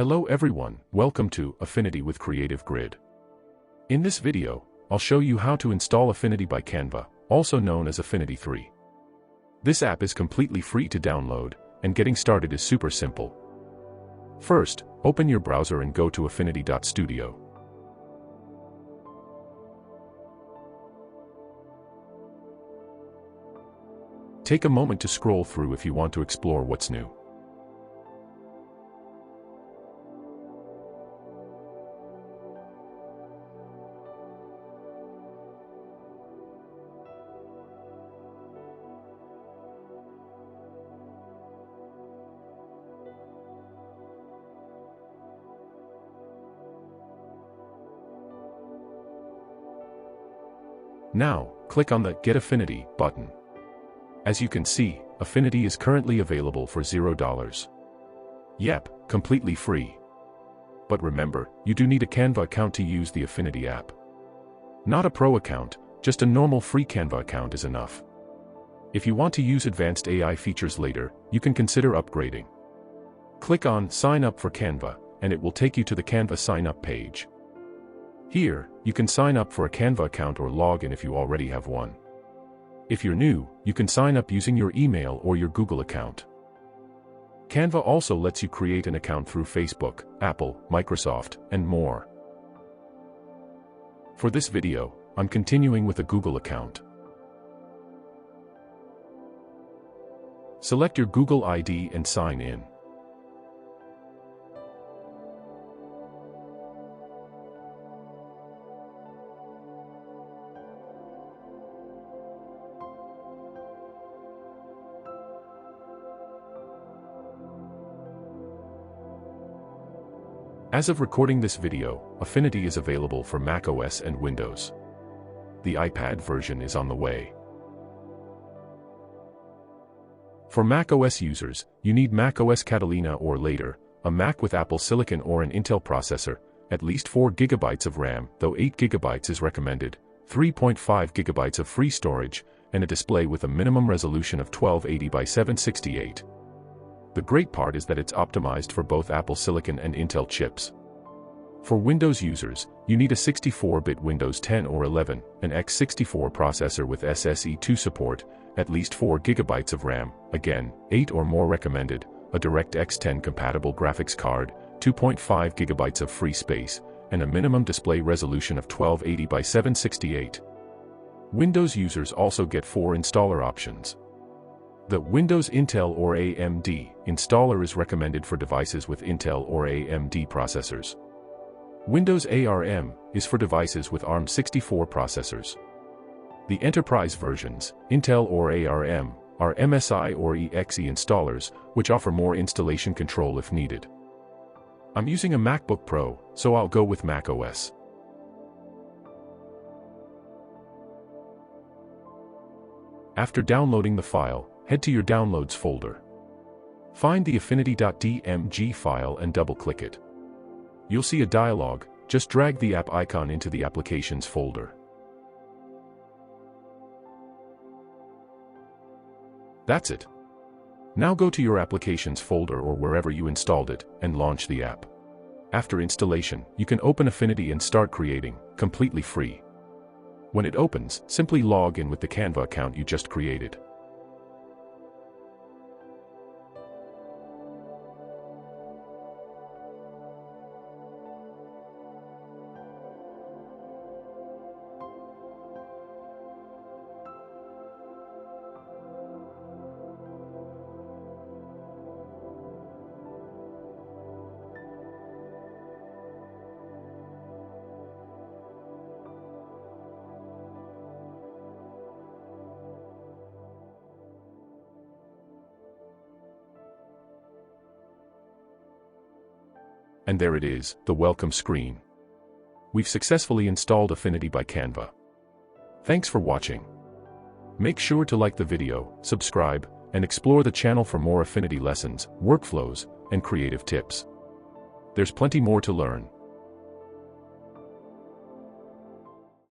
Hello everyone, welcome to Affinity with Creative Grid. In this video, I'll show you how to install Affinity by Canva, also known as Affinity 3. This app is completely free to download, and getting started is super simple. First, open your browser and go to affinity.studio. Take a moment to scroll through if you want to explore what's new. Now, click on the Get Affinity button. As you can see, Affinity is currently available for $0. Yep, completely free. But remember, you do need a Canva account to use the Affinity app. Not a pro account, just a normal free Canva account is enough. If you want to use advanced AI features later, you can consider upgrading. Click on Sign Up for Canva, and it will take you to the Canva Sign Up page. Here, you can sign up for a Canva account or log in if you already have one. If you're new, you can sign up using your email or your Google account. Canva also lets you create an account through Facebook, Apple, Microsoft, and more. For this video, I'm continuing with a Google account. Select your Google ID and sign in. As of recording this video, Affinity is available for macOS and Windows. The iPad version is on the way. For macOS users, you need macOS Catalina or later, a Mac with Apple Silicon or an Intel processor, at least 4 GB of RAM, though 8 GB is recommended, 3.5 GB of free storage, and a display with a minimum resolution of 1280 by 768. The great part is that it's optimized for both Apple Silicon and Intel chips. For Windows users, you need a 64-bit Windows 10 or 11, an x64 processor with SSE2 support, at least 4 GB of RAM, again, 8 or more recommended, a DirectX 10 compatible graphics card, 2.5 GB of free space, and a minimum display resolution of 1280 by 768. Windows users also get 4 installer options. The Windows Intel or AMD installer is recommended for devices with Intel or AMD processors. Windows ARM is for devices with ARM64 processors. The enterprise versions, Intel or ARM, are MSI or EXE installers, which offer more installation control if needed. I'm using a MacBook Pro, so I'll go with macOS. After downloading the file, head to your Downloads folder. Find the affinity.dmg file and double-click it. You'll see a dialog, just drag the app icon into the Applications folder. That's it. Now go to your Applications folder or wherever you installed it, and launch the app. After installation, you can open Affinity and start creating, completely free. When it opens, simply log in with the Canva account you just created. And there it is, the welcome screen. We've successfully installed Affinity by Canva. Thanks for watching. Make sure to like the video, subscribe, and explore the channel for more Affinity lessons, workflows, and creative tips. There's plenty more to learn.